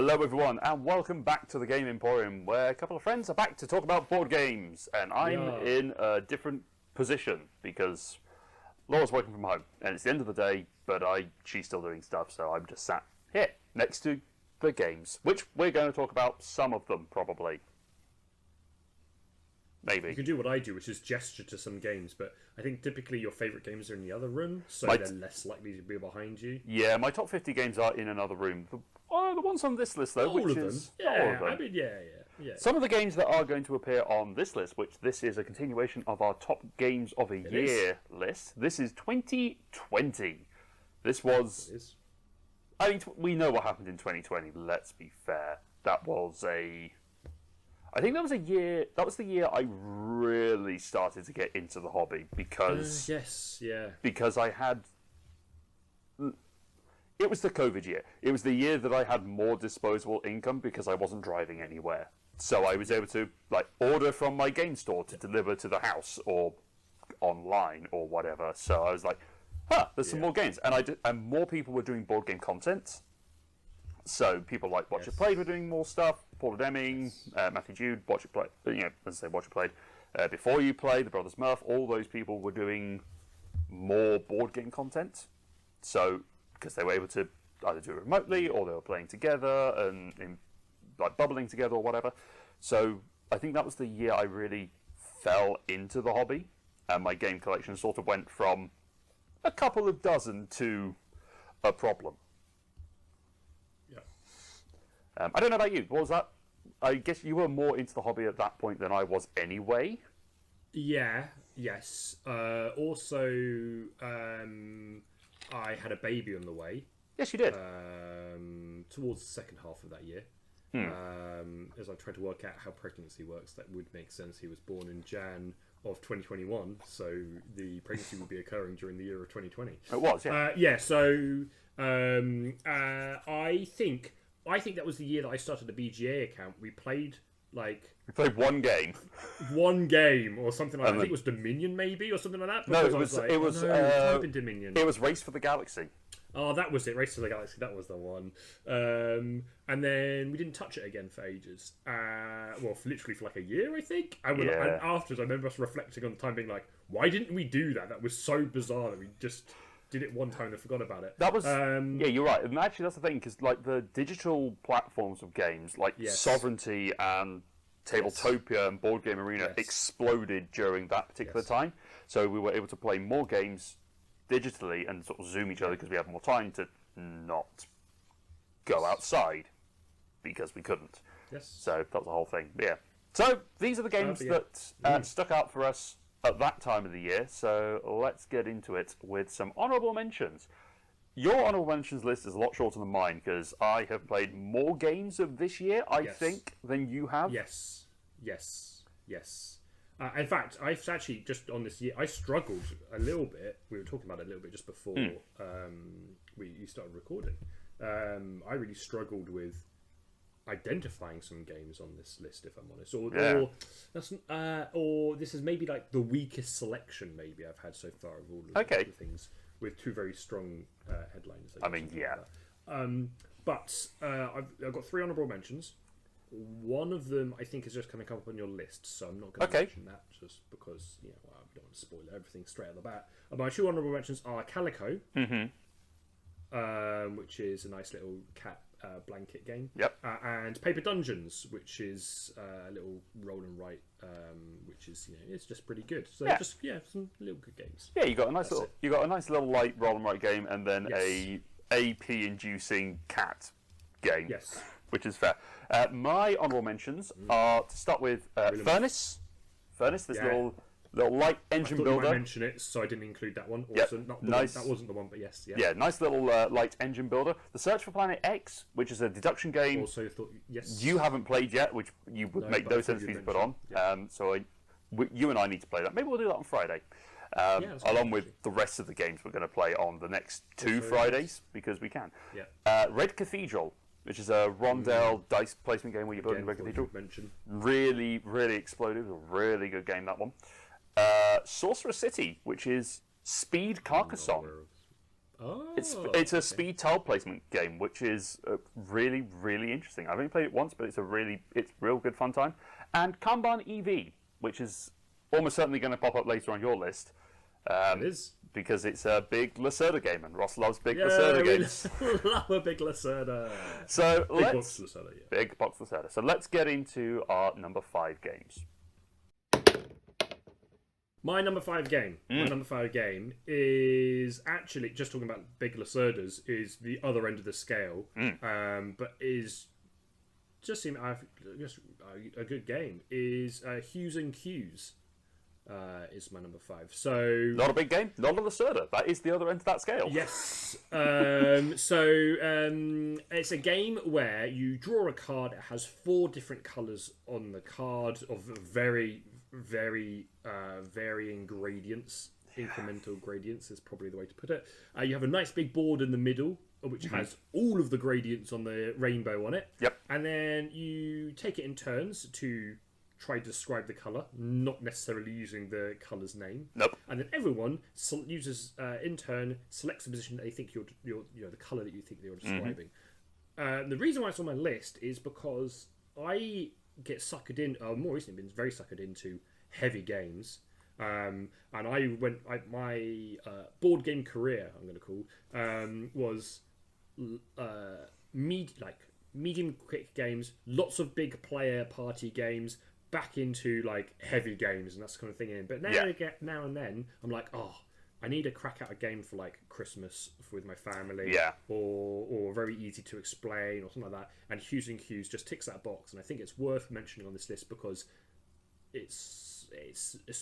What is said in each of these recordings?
Hello everyone and welcome back to the Game Emporium, where a couple of friends are back to talk about board games, and I'm in a different position because Laura's working from home and it's the end of the day, but she's still doing stuff, so I'm just sat here next to the games, which we're going to talk about some of them probably. Maybe. You can do what I do, which is gesture to some games, but I think typically your favourite games are in the other room, so they're less likely to be behind you. Yeah, my top 50 games are in another room. The ones on this list, though, All of them. I mean, yeah. Some of the games that are going to appear on this list, which this is a continuation of our top games of a year list. This is 2020. This was... I mean, we know what happened in 2020, let's be fair. That was I think that was the year I really started to get into the hobby because... Because I had... It was the COVID year. It was the year that I had more disposable income because I wasn't driving anywhere. So I was able to order from my game store to deliver to the house or online or whatever. So I was like, there's some more games. And more people were doing board game content. So people like Watch It Played were doing more stuff. Paul Deming, Matthew Jude, Watch It Played, as I say, Watch It Played. Before You Played, the Brothers Murph, all those people were doing more board game content. So, because they were able to either do it remotely or they were playing together and bubbling together or whatever. So I think that was the year I really fell into the hobby, and my game collection sort of went from a couple of dozen to a problem. I don't know about you. What was that? I guess you were more into the hobby at that point than I was anyway. Yes. Also, I had a baby on the way. Yes, you did. Towards the second half of that year. As I tried to work out how pregnancy works, that would make sense. He was born in Jan of 2021, so the pregnancy would be occurring during the year of 2020. It was, yeah. So I think that was the year that I started a BGA account. We played one game. One game or something like that. I think it was Dominion maybe or something like that. No, it was Dominion. It was Race for the Galaxy. Oh, that was it. Race to the Galaxy. That was the one. And then we didn't touch it again for ages. Literally for like a year, I think. And afterwards, I remember us reflecting on the time being like, why didn't we do that? That was so bizarre that we just did it one time and forgot about it. That was you're right. And actually, that's the thing, because the digital platforms of games like Sovereignty and Tabletopia and Board Game Arena exploded during that particular time. So we were able to play more games digitally and sort of Zoom each other because we had more time to not go outside because we couldn't. Yes. So that was the whole thing. But yeah. So these are the games that stuck out for us at that time of the year. So let's get into it with some honourable mentions. Your honourable mentions list is a lot shorter than mine because I have played more games of this year, I think, than you have. Yes. In fact, I've actually just on this year, I struggled a little bit. We were talking about it a little bit just before you started recording. I really struggled with identifying some games on this list, if I'm honest, or this is maybe like the weakest selection maybe I've had so far of all of the things with two very strong headlines. But I've got three honourable mentions. One of them I think is just going to come up on your list, so I'm not going to mention that just because I don't want to spoil everything straight out of the bat. My two honourable mentions are Calico, which is a nice little cat blanket game. And Paper Dungeons, which is a little roll and write, which is it's just pretty good. So some little good games. Yeah, you got a nice little light roll and write game, and then a AP inducing cat game. Yes. Which is fair. My honourable mentions are, to start with, Furnace. Furnace, this little light engine builder. I thought you might mention it, so I didn't include that one. Also, nice. That wasn't the one, but yes. Yeah, nice little light engine builder. The Search for Planet X, which is a deduction game. Also thought, yes. You haven't played yet, which you would make no sense for you to put on. You and I need to play that. Maybe we'll do that on Friday. Along with the rest of the games we're going to play on the next two Fridays, because we can. Red Cathedral, which is a rondel dice placement game where you're building Red Cathedral. Really, really exploded. It was a really good game, that one. Sorcerer City, which is Speed Carcassonne. Oh, it's a speed tile placement game, which is really, really interesting. I've only played it once, but it's real good fun time. And Kanban EV, which is almost certainly going to pop up later on your list. It is. Because it's a big Lacerda game, and Ross loves big Lacerda games. Love a big Lacerda. So big box Lacerda, yeah. Big box Lacerda. So let's get into our number 5 games. My number 5 game. My number 5 game is actually, just talking about big Lacerdas, is the other end of the scale, but is just a good game. Is Hughes and Cues. Is my number 5. So not a big game, not a Lacerda. That is the other end of that scale. Yes. It's a game where you draw a card. It has 4 different colours on the card of very, very varying gradients. Incremental gradients is probably the way to put it. You have a nice big board in the middle, which has all of the gradients on the rainbow on it. Yep. And then you take it in turns to try to describe the colour, not necessarily using the colour's name. Nope. And then everyone uses, in turn, selects the position that they think the colour that you think you're describing. The reason why it's on my list is because I get suckered in, more recently been very suckered into heavy games. And my board game career, I'm going to call, was medium quick games, lots of big player party games, back into like heavy games and that's the kind of thing. But now and then I'm like, I need to crack out a game for like Christmas with my family, or very easy to explain or something like that. And Hughes and Cues just ticks that box, and I think it's worth mentioning on this list because it's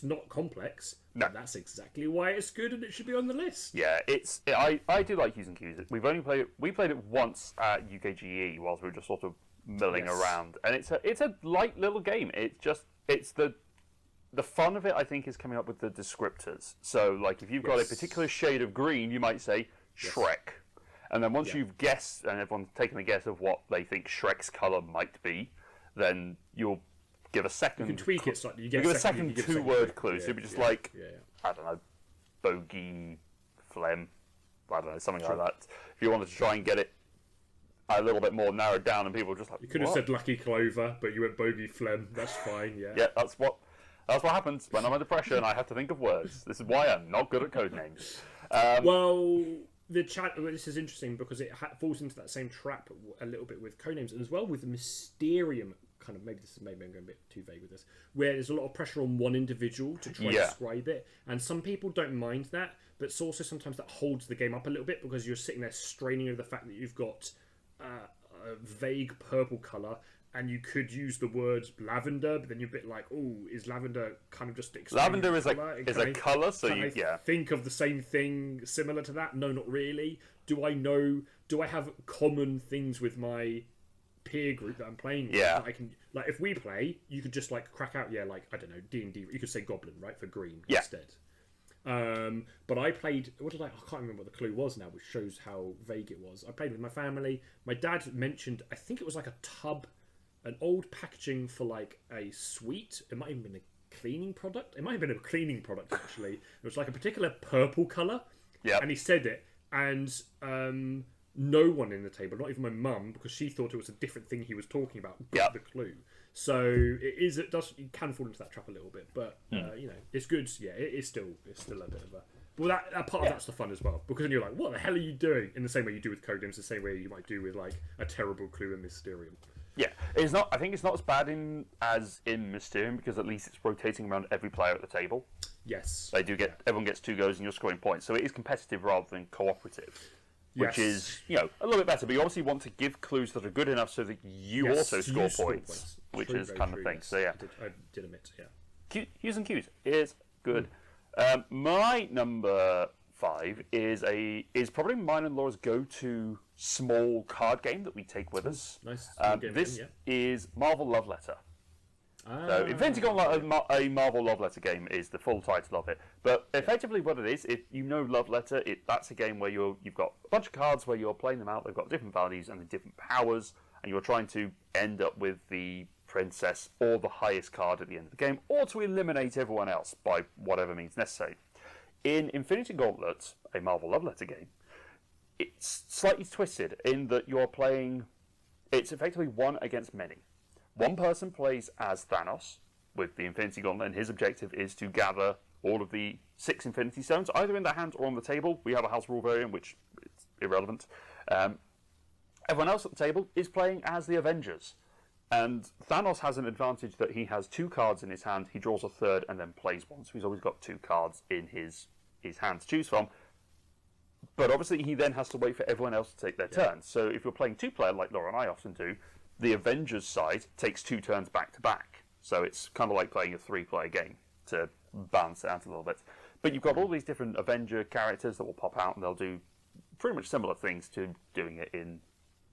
not complex. No. But that's exactly why it's good and it should be on the list. Yeah, I do like Hughes and Cues. We played it once at UKGE whilst we were just sort of milling around, and it's a light little game. It's the fun of it, I think, is coming up with the descriptors. So like if you've got a particular shade of green, you might say Shrek, and then once you've guessed and everyone's taken a guess of what they think Shrek's colour might be, then you'll give a second. You can tweak it slightly. You give a second 2-word clue. So it'd be just I don't know, bogey, phlegm, I don't know, something like that. If you wanted to try and get it a little bit more narrowed down, and people were just like, you could have said lucky clover, but you went bogey phlegm. That's fine. Yeah, that's what happens when I'm under pressure and I have to think of words. This is why I'm not good at code names. This is interesting because it falls into that same trap a little bit with codenames, and as well with the Mysterium kind of. Maybe I'm going a bit too vague with this, where there's a lot of pressure on one individual to try to describe it, and some people don't mind that, but it's also sometimes that holds the game up a little bit because you're sitting there straining over the fact that you've got a vague purple colour, and you could use the word lavender, but then you're a bit like, is lavender kind of just lavender is a colour, so you think of the same thing similar to that? No, not really. Do I have common things with my peer group that I'm playing with? Yeah. That I can, like, if we play, you could just like crack out, like, I don't know, D&D, you could say goblin, right, for green instead. But I played. I can't remember what the clue was now, which shows how vague it was. I played with my family. My dad mentioned, I think it was like a tub, an old packaging for like a sweet. It might have been a cleaning product. It might have been a cleaning product actually. It was like a particular purple color. Yeah. And he said it, and no one in the table, not even my mum, because she thought it was a different thing he was talking about, got the clue. So it can fall into that trap a little bit, but it's good. Yeah, it's still a bit of a. Well, that part of that's the fun as well, because then you're like, what the hell are you doing? In the same way you do with code games, the same way you might do with like a terrible clue in Mysterium. Yeah, it's not. I think it's not as bad as in Mysterium, because at least it's rotating around every player at the table. Yes, they do get. Everyone gets 2 goes, and you're scoring points. So it is competitive rather than cooperative. Which is, a little bit better, but you obviously want to give clues that are good enough so that you also score points, which is kind of thing. Yes. So yeah, I did admit, yeah. Hughes and Cues is good. My number 5 is probably mine and Laura's go-to small card game that we take with us. Nice. This is Marvel Love Letter. So Inventing on a Marvel Love Letter game is the full title of it. But effectively what it is, if you know Love Letter, that's a game where you've got a bunch of cards where you're playing them out, they've got different values and different powers, and you're trying to end up with the princess or the highest card at the end of the game, or to eliminate everyone else by whatever means necessary. In Infinity Gauntlet, a Marvel Love Letter game, it's slightly twisted in that you're playing. It's effectively one against many. One person plays as Thanos with the Infinity Gauntlet, and his objective is to gather all of the 6 Infinity Stones, either in their hands or on the table. We have a house rule variant, which is irrelevant. Everyone else at the table is playing as the Avengers. And Thanos has an advantage that he has 2 cards in his hand, he draws a third, and then plays one. So he's always got 2 cards in his hand to choose from. But obviously he then has to wait for everyone else to take their turn. So if you're playing 2-player, like Laura and I often do, the Avengers side takes 2 turns back to back. So it's kind of like playing a 3-player game to balance it out a little bit. But you've got all these different Avenger characters that will pop out, and they'll do pretty much similar things to doing it in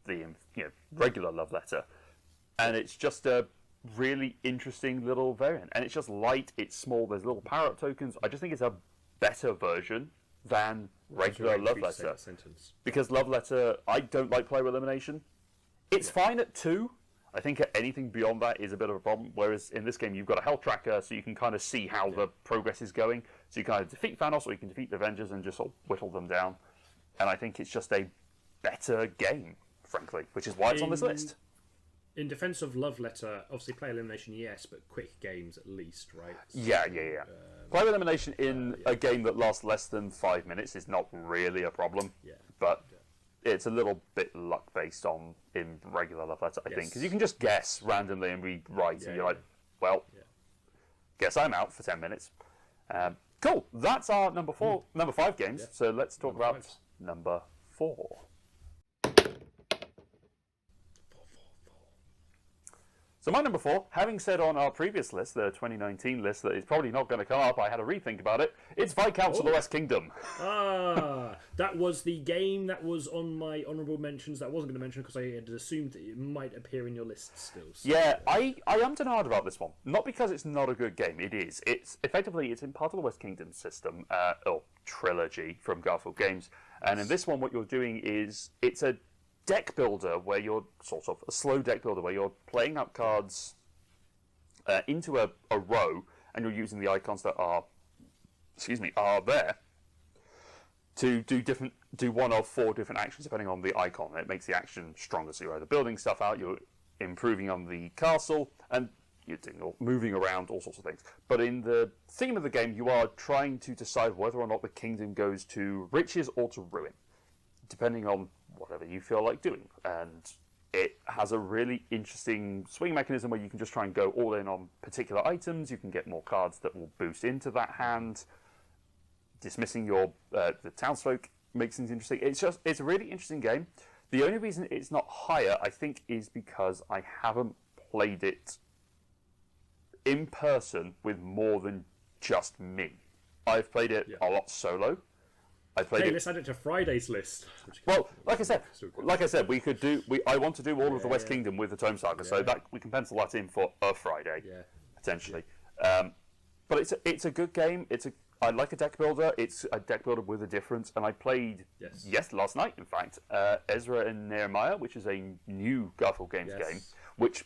the regular Love Letter. And it's just a really interesting little variant. And it's just light, it's small, there's little power-up tokens. I just think it's a better version than regular Love Letter. Because Love Letter, I don't like player elimination. It's fine at 2. I think anything beyond that is a bit of a problem. Whereas in this game, you've got a health tracker, so you can kind of see how the progress is going. So you kind of defeat Thanos, or you can defeat the Avengers and just sort of whittle them down. And I think it's just a better game, frankly, which is why it's on this list. In defense of Love Letter, obviously player elimination, yes, but quick games at least, right? So, yeah. Player elimination in a game that lasts less than 5 minutes is not really a problem. But it's a little bit luck based on in regular Love Letter, I think, because you can just guess randomly and read right, and you're like, well, guess I'm out for 10 minutes. Cool. That's our number 5 games. So let's talk about number 4. So my number 4, having said on our previous list, the 2019 list, that it's probably not going to come up, I had a rethink about it. It's Viscounts of the West Kingdom. That was the game that was on my honourable mentions that I wasn't going to mention because I had assumed that it might appear in your list still. So. Yeah, I am denied about this one. Not because it's not a good game, it is. It's in part of the West Kingdom system, or trilogy from Garfield Games. And in this one, what you're doing is, it's a deck builder where you're sort of a slow deck builder where you're playing up cards into a row, and you're using the icons that are there to do one of 4 different actions depending on the icon. It makes the action stronger. So you're either building stuff out, you're improving on the castle, and you're moving around, all sorts of things. But in the theme of the game, you are trying to decide whether or not the kingdom goes to riches or to ruin, depending on whatever you feel like doing. And it has a really interesting swing mechanism where you can just try and go all in on particular items. You can get more cards that will boost into that hand. Dismissing your the townsfolk makes things interesting. It's a really interesting game. The only reason it's not higher, I think, is because I haven't played it in person with more than just me. I've played it a lot solo. Let's add it to Friday's list. Well, like I said, we could do. I want to do all of the West Kingdom with the Tome Saga, so that we can pencil that in for a Friday, potentially. But it's a good game. I like a deck builder. It's a deck builder with a difference, and I played last night, in fact, Ezra and Nehemiah, which is a new Garfield Games game, which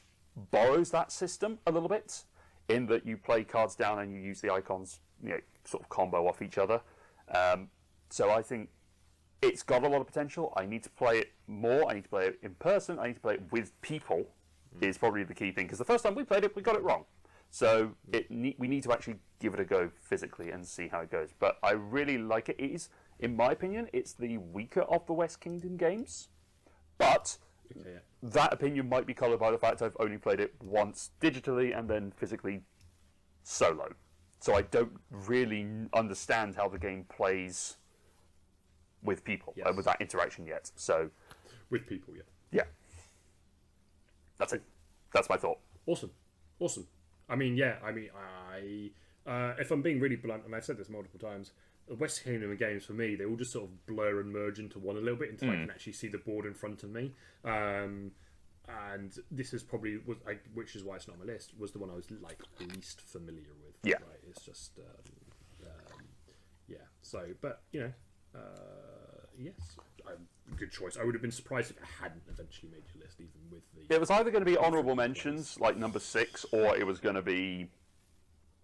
borrows that system a little bit, in that you play cards down and you use the icons, sort of combo off each other. So I think it's got a lot of potential. I need to play it more. I need to play it in person. I need to play it with people is probably the key thing. Because the first time we played it, we got it wrong. So we need to actually give it a go physically and see how it goes. But I really like it. It is, in my opinion, it's the weaker of the West Kingdom games. But that opinion might be coloured by the fact I've only played it once digitally and then physically solo. So I don't really understand how the game plays with people, with that interaction yet. So, with people, that's it. That's my thought. Awesome. I mean, if I'm being really blunt, and I've said this multiple times, the West Kingdom games for me, they all just sort of blur and merge into one a little bit until I can actually see the board in front of me. And this is probably which is why it's not on my list. Was the one I was least familiar with. Yeah, right? It's just So, but yes, good choice. I would have been surprised if it hadn't eventually made your list, even with the. It was either going to be honourable mentions, like number 6, or it was going to be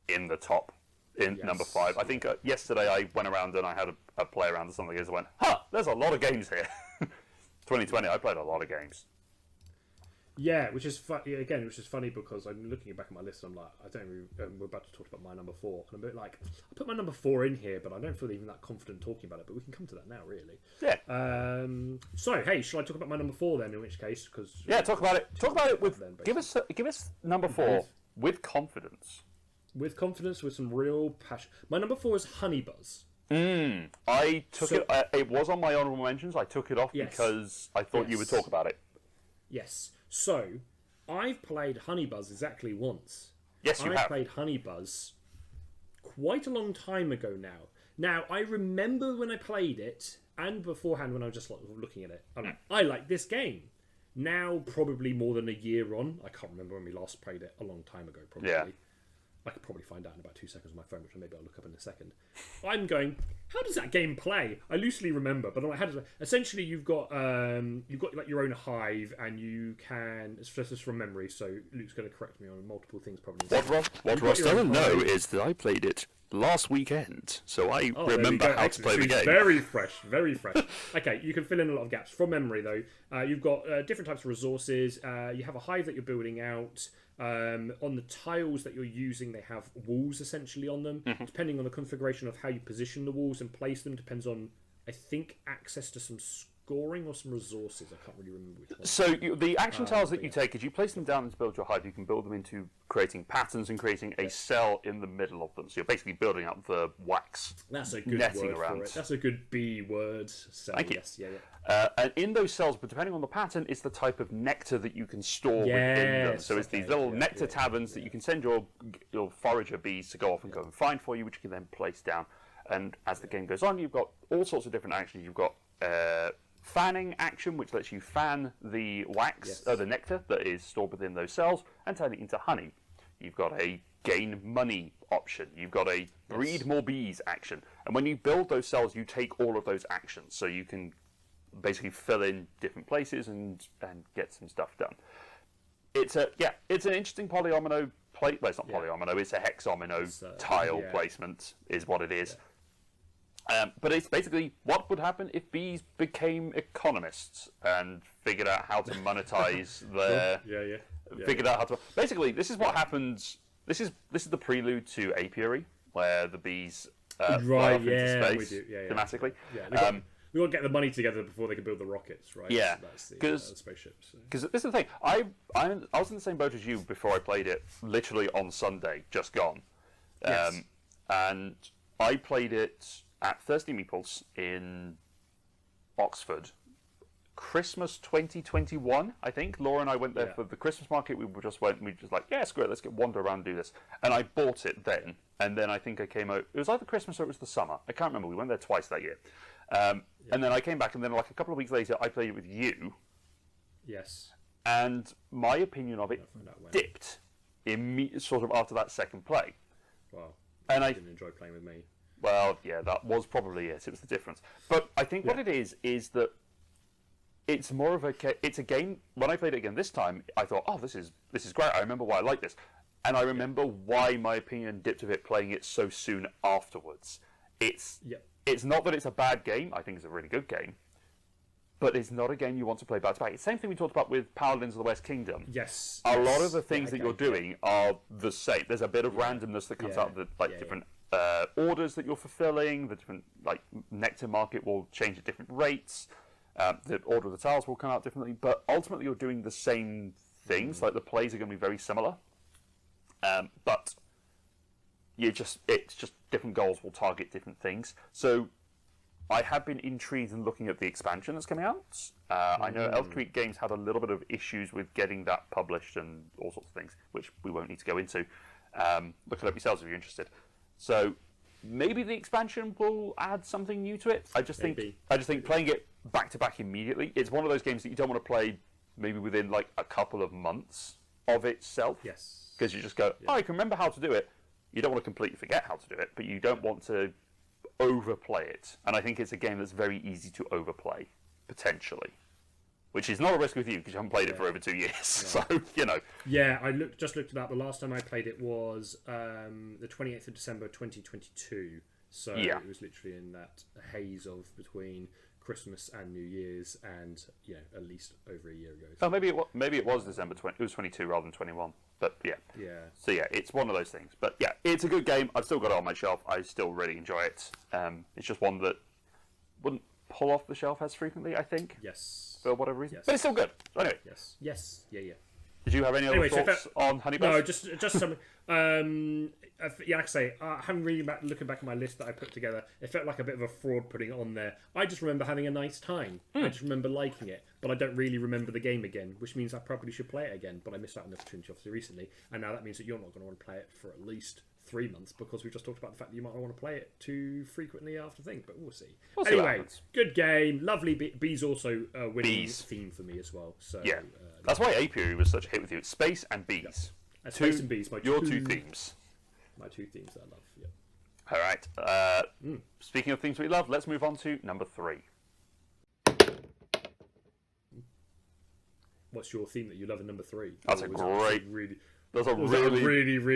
in the top in number 5. I think yesterday I went around and I had a play around or something and I went, there's a lot of games here. 2020, I played a lot of games. Yeah, which is funny because I'm looking back at my list and I'm like, I don't really, we're about to talk about my number 4. And I'm a bit like, I put my number 4 in here, but I don't feel even that confident talking about it. But we can come to that now, really. Yeah. So, hey, shall I talk about my number 4 then? In which case, because talk about it. Talk about it with. Give us number 4 with confidence. With confidence, with some real passion. My number 4 is Honeybuzz. I took it. It was on my honorable mentions. I took it off because I thought you would talk about it. Yes. So, I've played Honeybuzz exactly once. Yes, you have. I played Honeybuzz quite a long time ago now. Now, I remember when I played it, and beforehand when I was just looking at it, I like this game. Now, probably more than a year on, I can't remember when we last played it, a long time ago, probably. Yeah. I could probably find out in about 2 seconds on my phone, which maybe I'll look up in a second. I'm going, how does that game play? I loosely remember, but essentially you've got like your own hive, and you can. It's just from memory, so Luke's going to correct me on multiple things probably. What Ross doesn't know is that I played it last weekend, so I remember how to play the game. Very fresh, very fresh. Okay, you can fill in a lot of gaps from memory though. You've got different types of resources. You have a hive that you're building out. On the tiles that you're using, they have walls essentially on them. Depending on the configuration of how you position the walls and place them, depends on, I think, access to some scoring or some resources. I can't really remember which one. So the action tiles that you take, as you place them down to build your hive, you can build them into creating patterns and creating a cell in the middle of them. So you're basically building up the wax. That's a good netting word around. for it. That's a good B word. Cell. Thank you. Yes, yeah. And in those cells, but depending on the pattern, is the type of nectar that you can store within them. So it's these little nectar taverns that you can send your forager bees to go off and go and find for you, which you can then place down. And as the game goes on, you've got all sorts of different actions. You've got fanning action, which lets you fan the wax, the nectar that is stored within those cells, and turn it into honey. You've got a gain money option. You've got a breed more bees action. And when you build those cells, you take all of those actions. So you can basically fill in different places and get some stuff done. It's an interesting polyomino plate. Well, it's not polyomino. It's a hexomino tile placement, is what it is. But it's basically what would happen if bees became economists and figured out how to monetize their. Figured out how to. Basically, this is what happens. This is the prelude to apiary, where the bees fly off into space thematically. We got to get the money together before they can build the rockets, right? Yeah, because spaceships. Because this is the thing. I was in the same boat as you before I played it. Literally on Sunday, just gone. And I played it at Thirsty Meeples in Oxford. Christmas 2021, I think. Laura and I went there for the Christmas market. We just like, screw it, let's wander around and do this. And I bought it then. And then I think I came out. It was either Christmas or it was the summer. I can't remember. We went there twice that year. And then I came back, and then like a couple of weeks later, I played it with you. Yes. And my opinion of it dipped sort of after that second play. Wow. And I didn't enjoy playing with me. Well, yeah, that was probably it. It was the difference. But I think what it is that it's more of it's a game. When I played it again this time, I thought, oh, this is great. I remember why I like this. And I remember why my opinion dipped a bit playing it so soon afterwards. It's not that it's a bad game. I think it's a really good game. But it's not a game you want to play back to back. It's the same thing we talked about with Paladins of the West Kingdom. Yes. A lot of the things that you're doing are the same. There's a bit of randomness that comes out of the different orders that you're fulfilling. The different nectar market will change at different rates. The order of the tiles will come out differently. But ultimately, you're doing the same things. Like the plays are going to be very similar. But it's just different goals will target different things. So I have been intrigued in looking at the expansion that's coming out. I know Elf Creek Games had a little bit of issues with getting that published and all sorts of things, which we won't need to go into. Look it up yourselves if you're interested. So maybe the expansion will add something new to it. I just think playing it back to back immediately. It's one of those games that you don't want to play maybe within like a couple of months of itself. Yes. Because you just go, I can remember how to do it. You don't want to completely forget how to do it, but you don't want to overplay it. And I think it's a game that's very easy to overplay, potentially. which is not a risk with you because you haven't played it for over 2 years. So, you know. Yeah, I just looked it up. The last time I played it was the 28th of December 2022. So it was literally in that haze of between Christmas and New Year's, and at least over a year ago. Oh, maybe it was December 20. It was 22 rather than 21. But yeah. So yeah, it's one of those things. But yeah, it's a good game. I've still got it on my shelf. I still really enjoy it. It's just one that wouldn't pull off the shelf as frequently, I think. Yes. For whatever reason. Yes. But it's still good. Anyway. Yes. Yeah. Did you have any other thoughts on Honey Buzz? No, just some. Like I say, I haven't really looking back at my list that I put together. It felt like a bit of a fraud putting it on there. I just remember having a nice time. I just remember liking it, but I don't really remember the game again, which means I probably should play it again. But I missed out on the opportunity obviously recently, and now that means that you're not going to want to play it for at least 3 months because we just talked about the fact that you might not want to play it too frequently after thing. But we'll see. Anyway, good game, lovely. Bees also winning theme for me as well. So yeah, that's why Apiary was such a hit with you. It's space and bees. Yeah. Space and bees, your two themes. My two themes that I love. Yeah. All right. Speaking of themes we love, let's move on to number 3. What's your theme that you love in number 3? That's a great. That's a really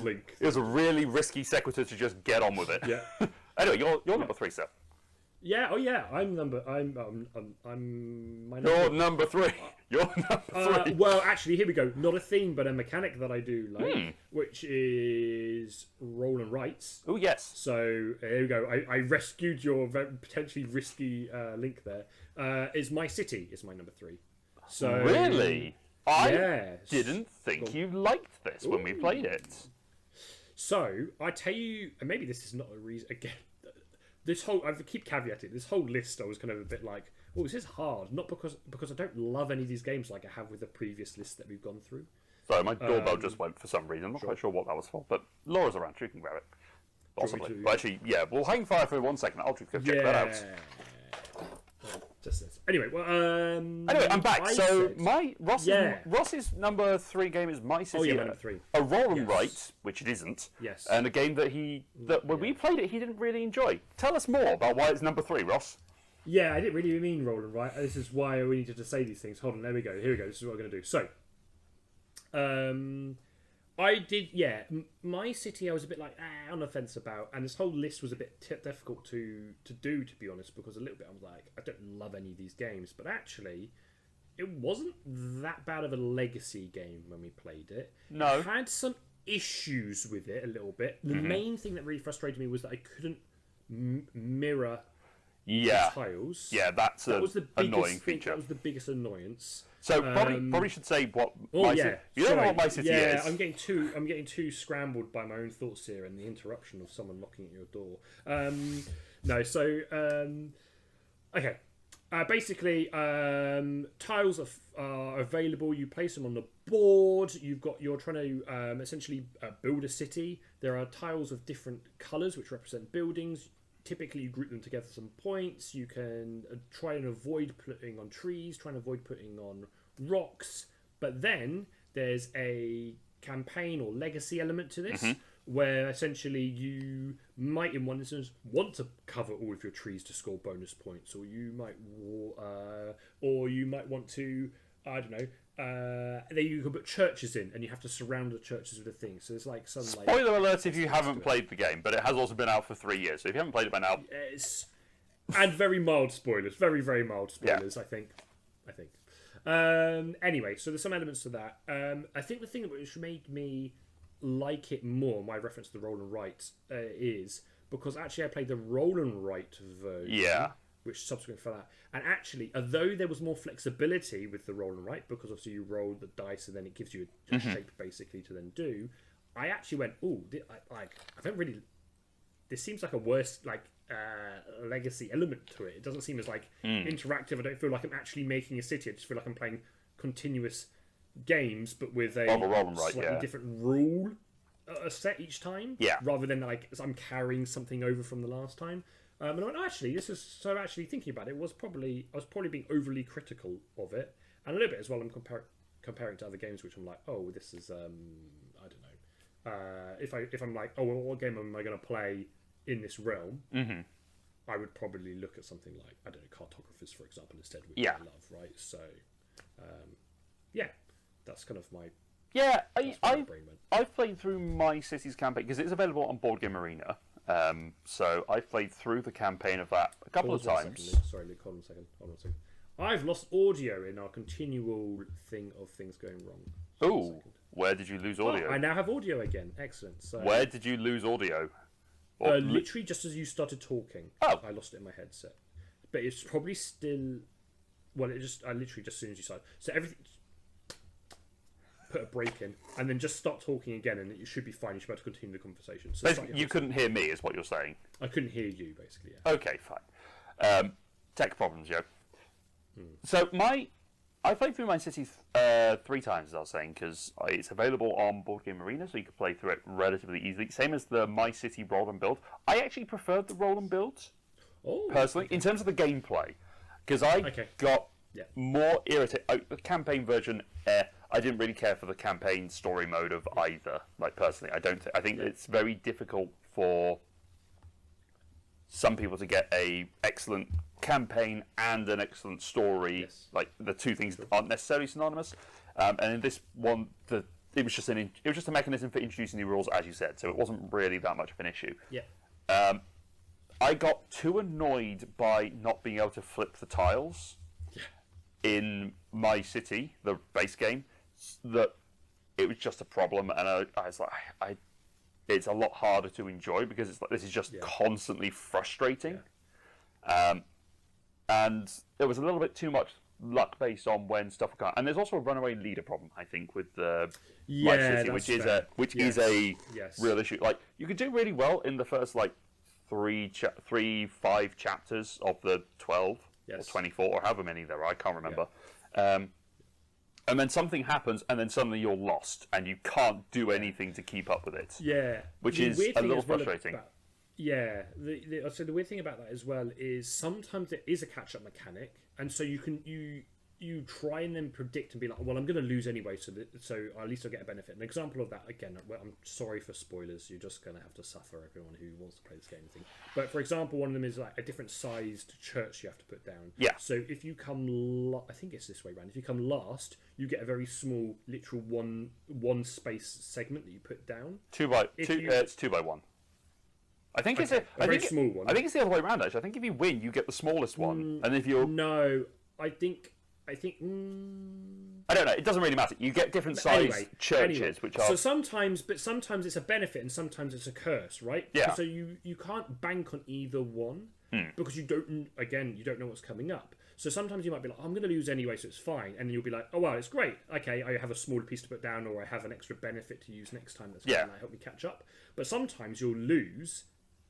link. It was a really risky sequitur to just get on with it. Yeah. Anyway, you're number 3, Seth. Yeah. Oh yeah. I'm my number. You're number 3. You're number 3. Well, actually, here we go. Not a theme, but a mechanic that I do like, which is roll and writes. Oh yes. So here we go. I rescued your potentially risky link there. Is My City is my number 3. So really, I didn't think you liked this when we played it. So I tell you, and maybe this is not a reason again. This whole, I keep caveating, this whole list I was kind of a bit like, oh, this is hard. Not because I don't love any of these games like I have with the previous list that we've gone through. Sorry, my doorbell just went for some reason. I'm not quite sure what that was for, but Laura's around. She can grab it. Possibly. But actually, yeah, we'll hang fire for 1 second. I'll just go check that out. Just this. Anyway, well, anyway, I'm back. Ross's number 3 game is My City. Oh, yeah, number 3. A roll and write, which it isn't. Yes. And a game that when we played it, he didn't really enjoy. Tell us more about why it's number 3, Ross. Yeah, I didn't really mean roll and write. This is why we needed to say these things. Hold on, there we go. Here we go. This is what we're going to do. So, I did, My City I was a bit like on the fence about, and this whole list was a bit difficult to do, to be honest, because a little bit I was like, I don't love any of these games, but actually it wasn't that bad of a legacy game when we played it. No. It had some issues with it a little bit. The main thing that really frustrated me was that I couldn't mirror the tiles. Yeah, that was the annoying feature. That was the biggest annoyance. So probably should say what My City. You don't know what My City is. I'm getting too scrambled by my own thoughts here and the interruption of someone knocking at your door. Okay. Basically, tiles are available. You place them on the board. You're trying to essentially build a city. There are tiles of different colours which represent buildings. Typically, you group them together some points. You can try and avoid putting on trees, try and avoid putting on rocks. But then there's a campaign or legacy element to this, where essentially you might, in one instance, want to cover all of your trees to score bonus points, or you might want to, I don't know. Then you can put churches in, and you have to surround the churches with a thing. So there's like some spoiler alert if you haven't played the game, but it has also been out for 3 years. So if you haven't played it by now, and very mild spoilers, very very mild spoilers. I think. Anyway, so there's some elements to that. I think the thing which made me like it more, my reference to the roll and write, is because actually I played the roll and write version. Yeah. Which subsequent for that, and actually, although there was more flexibility with the roll and write, because obviously you roll the dice and then it gives you a shape basically to then do, I actually went, I don't really. This seems like a worse legacy element to it. It doesn't seem as interactive. I don't feel like I'm actually making a city. I just feel like I'm playing continuous games, but with a slightly different rule set each time. Yeah. Rather than as I'm carrying something over from the last time. And I went, actually thinking about it, I was probably being overly critical of it, and a little bit as well. I'm comparing to other games, which I'm like, oh, this is I don't know. If I'm like, oh, well, what game am I going to play in this realm? I would probably look at something like, I don't know, Cartographers, for example, instead, which Yeah. I love, right? So, yeah, that's kind of my Yeah, that's where my brain went. I've played through My Cities campaign because it's available on Board Game Arena. So I've played through the campaign of that a couple of Pause 1 times. second, Luke. Sorry, Luke, hold on a second. Hold on a second. I've lost audio in our continual thing of things going wrong. Ooh, where did you lose audio? I now have audio again. Excellent. So, Where did you lose audio? Or literally just as you started talking, Oh. I lost it in my headset. But it's probably still. Well, I literally just as soon as you started. So everything. Put a break in, and then just start talking again, and you should be fine. You should be able to continue the conversation. So Basically, you couldn't hear me, is what you're saying. I couldn't hear you, basically. Yeah. Okay, fine. Tech problems, Joe. So I played through My City 3 times, as I was saying, because it's available on Board Game Arena, so you can play through it relatively easily. Same as the My City roll and build. I actually preferred the roll and build, personally, in terms of the gameplay, because I got more irritated. The campaign version, I didn't really care for the campaign story mode of either. Like, personally, I don't. I think it's very difficult for some people to get a excellent campaign and an excellent story. Yes. Like, the two things aren't necessarily synonymous. And in this one, it was just a mechanism for introducing new rules, as you said. So it wasn't really that much of an issue. Yeah. I got too annoyed by not being able to flip the tiles in My City, the base game, that it was just a problem, and I was like, it's a lot harder to enjoy because it's like this is just constantly frustrating, and there was a little bit too much luck based on when stuff would come. And there's also a runaway leader problem, I think, with the My City, which is a real issue. Like, you could do really well in the first like 5 chapters of the 12 or 24 or however many there are. I can't remember. And then something happens, and then suddenly you're lost, and you can't do anything to keep up with it. Yeah, which is a little frustrating. I'd say the weird thing about that as well is sometimes there is a catch-up mechanic, and so you try and then predict and be like, well, I'm going to lose anyway, so at least I'll get a benefit. An example of that, again, I'm sorry for spoilers, you're just going to have to suffer, everyone who wants to play this game thing. But for example, one of them is like a different sized church you have to put down. Yeah. So if you come, I think it's this way around, if you come last, you get a very small, literal one space segment that you put down. It's 2 by 1. I think it's a small one. I think it's the other way around, actually. I think if you win, you get the smallest one, and if you're I think. I don't know. It doesn't really matter. You get different size churches, which are sometimes it's a benefit and sometimes it's a curse, right? Yeah. So you can't bank on either one because you don't know what's coming up. So sometimes you might be like, oh, I'm going to lose anyway, so it's fine, and then you'll be like, oh well, it's great. Okay, I have a smaller piece to put down, or I have an extra benefit to use next time that's going to help me catch up. But sometimes you'll lose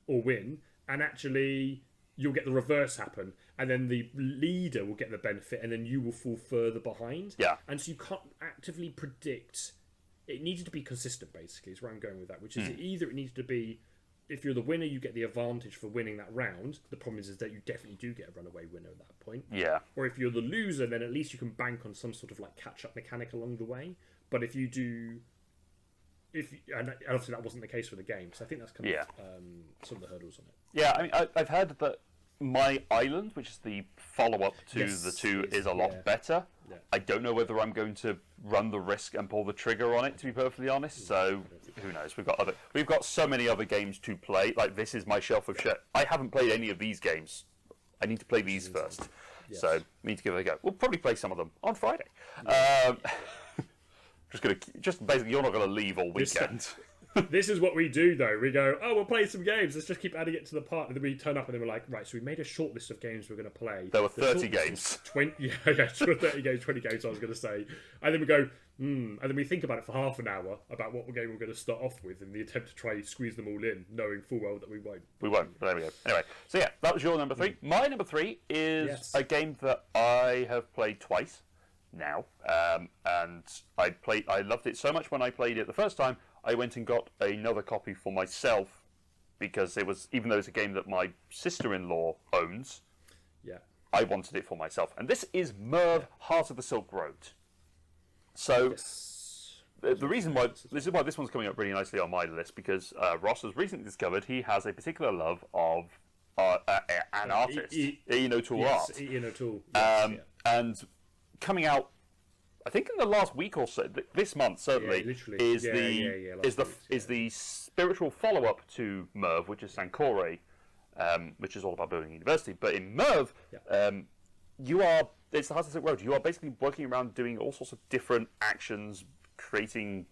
or win, and actually you'll get the reverse happen, and then the leader will get the benefit, and then you will fall further behind. Yeah. And so you can't actively predict. It needed to be consistent, basically, is where I'm going with that, which is either it needs to be, if you're the winner, you get the advantage for winning that round. The problem is that you definitely do get a runaway winner at that point. Yeah. Or if you're the loser, then at least you can bank on some sort of like catch-up mechanic along the way. But if you do... and obviously that wasn't the case for the game, so I think that's kind of some of the hurdles on it. Yeah, I mean, I've heard that My Island, which is the follow-up to the 2, is a lot better. Yeah. I don't know whether I'm going to run the risk and pull the trigger on it, to be perfectly honest. So who knows? We've got so many other games to play. Like, this is my shelf of shit. I haven't played any of these games. I need to play these first. Yes. So we need to give it a go. We'll probably play some of them on Friday. Yeah. Just basically, you're not going to leave all weekend. This is what we do, though. We go, oh, we'll play some games. Let's just keep adding it to the part. And then we turn up and then we're like, right, so we made a short list of games we're going to play. There were 30 games. 20 games, 20 games, I was going to say. And then we go, and then we think about it for half an hour about what game we're going to start off with in the attempt to try and squeeze them all in, knowing full well that we won't. We won't, but there we go. Anyway, so yeah, that was your number 3. My number 3 is a game that I have played twice now. And I loved it so much when I played it the first time, I went and got another copy for myself because it was, even though it's a game that my sister-in-law owns, I wanted it for myself. And this is Merv, Heart of the Silk Road. So the reason why this one's coming up really nicely on my list because Ross has recently discovered he has a particular love of an artist, Ian O'Toole yes, art. Ian O'Toole. Yes, And coming out, I think in the last week or so, this month certainly, literally. is Last week, the spiritual follow-up to Merv, which is Sankore, which is all about building a university. But in Merv, it's the Hudson Silk Road. You are basically working around doing all sorts of different actions, trading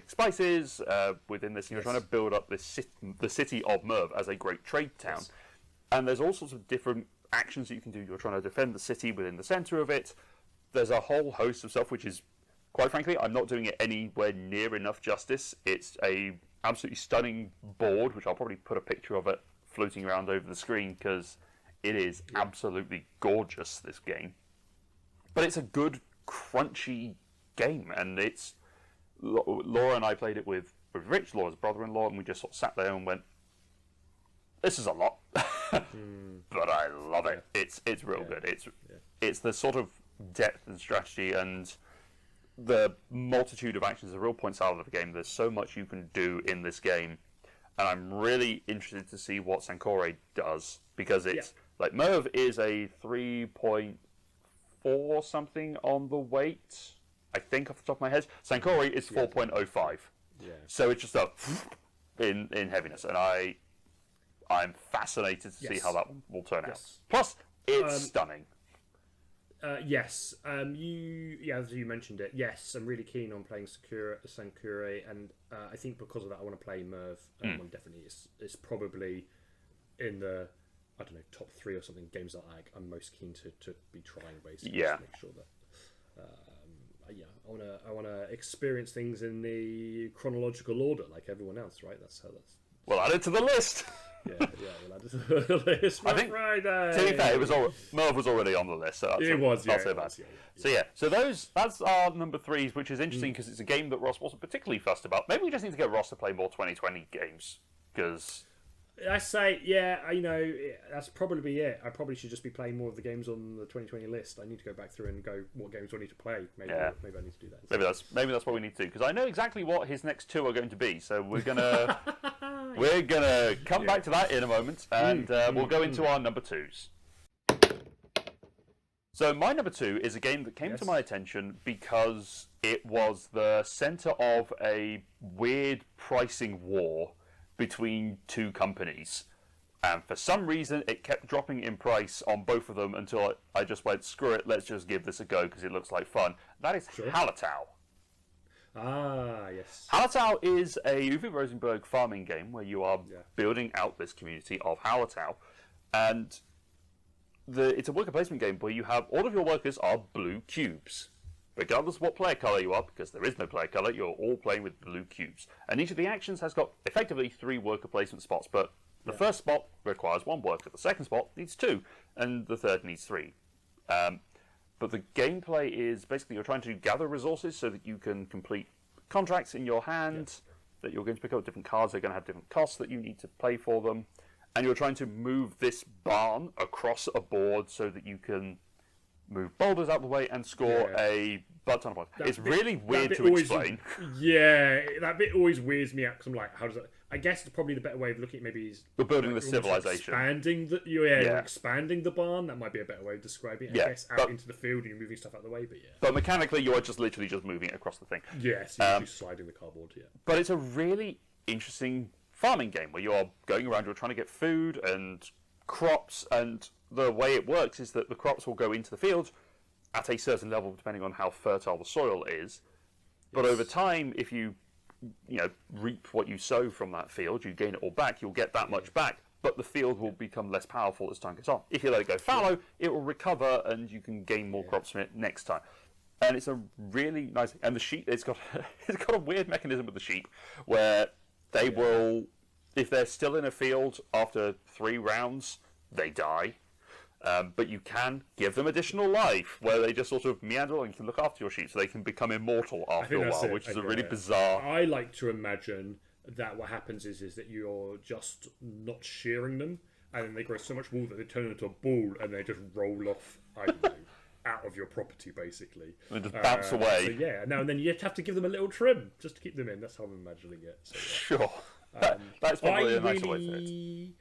spices within this. You're trying to build up the city of Merv as a great trade town. Yes. And there's all sorts of different actions that you can do. You're trying to defend the city within the centre of it. There's a whole host of stuff, which is, quite frankly, I'm not doing it anywhere near enough justice. It's a absolutely stunning board, which I'll probably put a picture of it floating around over the screen, because it is absolutely gorgeous, this game. But it's a good, crunchy game, and it's... Laura and I played it with Rich, Laura's brother-in-law, and we just sort of sat there and went, this is a lot, but I love it. It's real good. It's the sort of depth and strategy and the multitude of actions, the real point salad of the game. There's so much you can do in this game, and I'm really interested to see what Sankore does, because it's like Merv is a 3.4 something on the weight, I think, off the top of my head. Sankore is 4.05. Yeah. So it's just in heaviness, and I'm fascinated to see how that one will turn out. Plus, it's stunning. Yes. As you mentioned it. Yes, I'm really keen on playing Sankore, and I think because of that, I want to play Merv. One definitely is probably in the, I don't know, top 3 or something games that I'm most keen to be trying, basically. Yeah. To make sure that. I want to experience things in the chronological order, like everyone else, right? That's how that's. We'll add it to the list. We'll add it to the list for Friday. To be fair, Merv was already on the list, so I'll say that. So that's our number 3s, which is interesting because it's a game that Ross wasn't particularly fussed about. Maybe we just need to get Ross to play more 2020 games, because. I say, that's probably it. I probably should just be playing more of the games on the 2020 list. I need to go back through and go, what games do I need to play? Maybe I need to do that. Maybe that's what we need to do, because I know exactly what his next 2 are going to be. So we're gonna come back to that in a moment, and we'll go into our number 2s. So my number 2 is a game that came to my attention because it was the centre of a weird pricing war between 2 companies, and for some reason it kept dropping in price on both of them until I just went, screw it, let's just give this a go because it looks like fun. That is Hallertau. Ah, yes. Hallertau is a Uwe Rosenberg farming game where you are building out this community of Hallertau, and it's a worker placement game where you have all of your workers are blue cubes. Regardless of what player colour you are, because there is no player colour, you're all playing with blue cubes. And each of the actions has got effectively 3 worker placement spots, but the first spot requires 1 worker, the second spot needs 2, and the third needs 3. But the gameplay is basically you're trying to gather resources so that you can complete contracts in your hand, that you're going to pick up different cards, they're going to have different costs that you need to pay for them, and you're trying to move this barn across a board so that you can move boulders out of the way and score a butt ton of points. It's really weird to explain. That bit always weirds me out because I'm like, how does that? I guess probably the better way of looking at maybe is we're building the civilization, expanding the barn. That might be a better way of describing it. I guess out into the field and you're moving stuff out of the way, but mechanically you are just literally just moving it across the thing. Yes, you're just sliding the cardboard. But it's a really interesting farming game where you're going around, you're trying to get food and crops, and the way it works is that the crops will go into the field at a certain level depending on how fertile the soil is. But over time, if you reap what you sow from that field, you gain it all back, you'll get that much back, but the field will become less powerful as time goes on. If you let it go fallow, it will recover and you can gain more crops from it next time. And it's a really nice, and the sheep, it's got a weird mechanism with the sheep where they will, if they're still in a field after 3 rounds, they die. But you can give them additional life, where they just sort of meander and you can look after your sheep so they can become immortal after a while, which is a really bizarre... I like to imagine that what happens is that you're just not shearing them, and then they grow so much wool that they turn into a ball and they just roll off, I don't know, out of your property, basically. And just bounce away. So now and then you have to give them a little trim just to keep them in. That's how I'm imagining it. So, Sure. That's probably a nicer way to say it.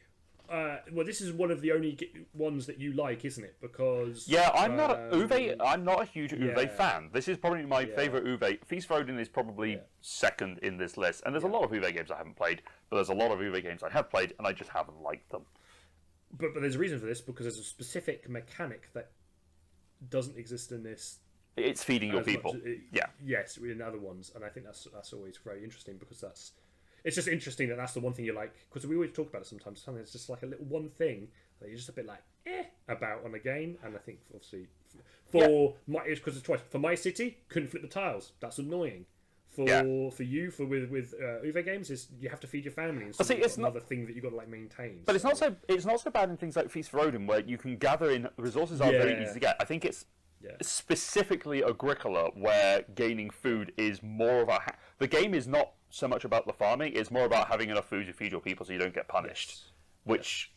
Well, this is one of the only ones that you like, isn't it? Because Yeah, I'm not a Uwe. I'm not a huge Uwe yeah. fan. This is probably my favorite Uwe. Feast for Odin is probably second in this list, and there's a lot of Uwe games I haven't played, but there's a lot of Uwe games I have played, and I just haven't liked them. But there's a reason for this, because there's a specific mechanic that doesn't exist in this. It's feeding your people. Yeah. Yes, in other ones, and I think that's always very interesting, because it's just interesting that that's the one thing you like, because we always talk about it sometimes. Something it's just like a little one thing that you're just a bit like about on a game, and I think obviously because it's twice for my city couldn't flip the tiles. That's annoying. For you with Uwe games is you have to feed your family. And it's another thing that you got to like maintain. But it's not so bad in things like Feast for Odin, where you can gather in resources are very easy to get. I think it's specifically Agricola where gaining food is more of the game is not so much about the farming; it's more about having enough food to feed your people so you don't get punished, which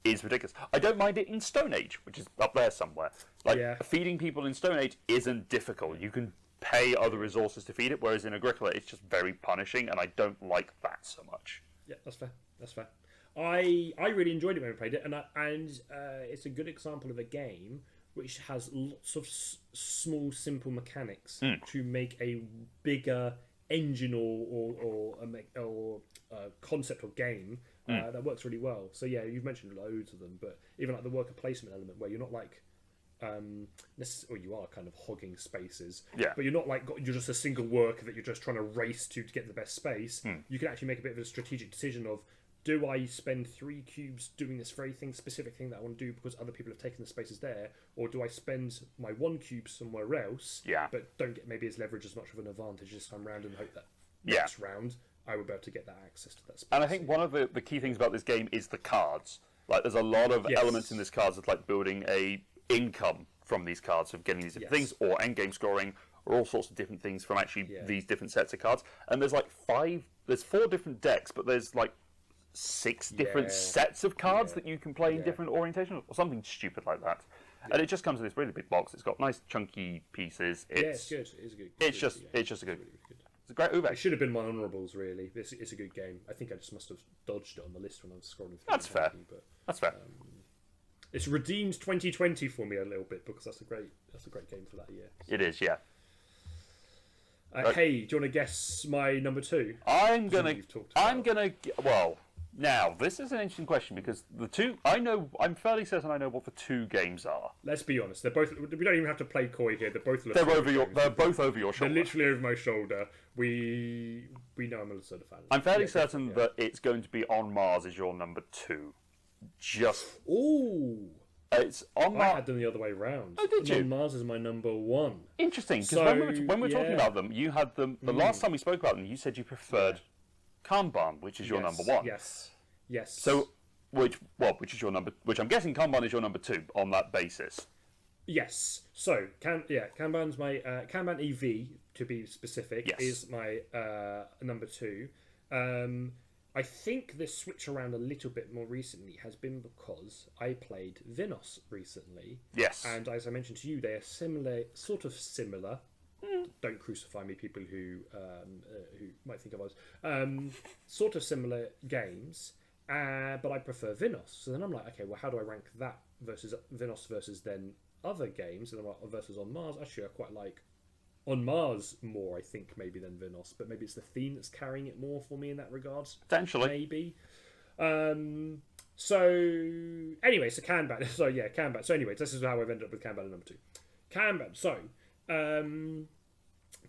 is ridiculous. I don't mind it in Stone Age, which is up there somewhere. Feeding people in Stone Age isn't difficult. You can pay other resources to feed it, whereas in Agricola it's just very punishing, and I don't like that so much. Yeah, that's fair. I really enjoyed it when we played it, and it's a good example of a game which has lots of small, simple mechanics to make a bigger engine or concept or game that works really well. So yeah, you've mentioned loads of them, but even like the worker placement element, where you're not like you are kind of hogging spaces, but you're not like you're just a single worker that you're just trying to race to get the best space. You can actually make a bit of a strategic decision of, do I spend 3 cubes doing this very specific thing that I want to do because other people have taken the spaces there, or do I spend my 1 cube somewhere else, but don't get maybe as leverage as much of an advantage this time round, and hope that next round I will be able to get that access to that space. And I think one of the key things about this game is the cards. Like, there's a lot of elements in this cards of like building a income from these cards, of getting these different things, or endgame scoring, or all sorts of different things from actually these different sets of cards. And there's like 4 different decks, but there's like 6 different sets of cards that you can play in different orientations, or something stupid like that. And it just comes in this really big box. It's got nice chunky pieces. It's good. It's good. It's just a good. It's a great Uwe. It should have been my honourables, really. It's a good game. I think I just must have dodged it on the list when I was scrolling through. That's fair. That's fair. It's redeemed 2020 for me a little bit, because that's a great game for that year. So. It is, yeah. Hey, do you want to guess my number 2? Well, now this is an interesting question, because the two I'm fairly certain I know what the 2 games are. Let's be honest, they're both. We don't even have to play coy here. They're both. They're both over your shoulder. They're literally over my shoulder. We know I'm a Lacerda fan. I'm fairly certain that it's going to be On Mars is your number 2. It's On Mars. I had them the other way round. Oh, did you? On Mars is my number 1. Interesting, because when we were talking about them, you had them. The last time we spoke about them, you said you preferred Kanban, which is your number 1. Yes. So, which is your number? Which I'm guessing Kanban is your number 2 on that basis. Yes. So, Kanban's my Kanban EV, to be specific, is my number 2. I think this switch around a little bit more recently has been because I played Vinos recently. Yes. And as I mentioned to you, they are sort of similar. Don't crucify me, people who might think otherwise. Sort of similar games, but I prefer Vinos. So then I'm like, okay, well, how do I rank that versus Vinos versus then other games? And I'm like, versus On Mars. Actually, I quite like On Mars more, I think, maybe than Vinos, but maybe it's the theme that's carrying it more for me in that regard. Potentially. Maybe. So, anyway, so Kanban. So, Kanban. So, anyway, this is how I've ended up with Kanban number 2. Kanban. So,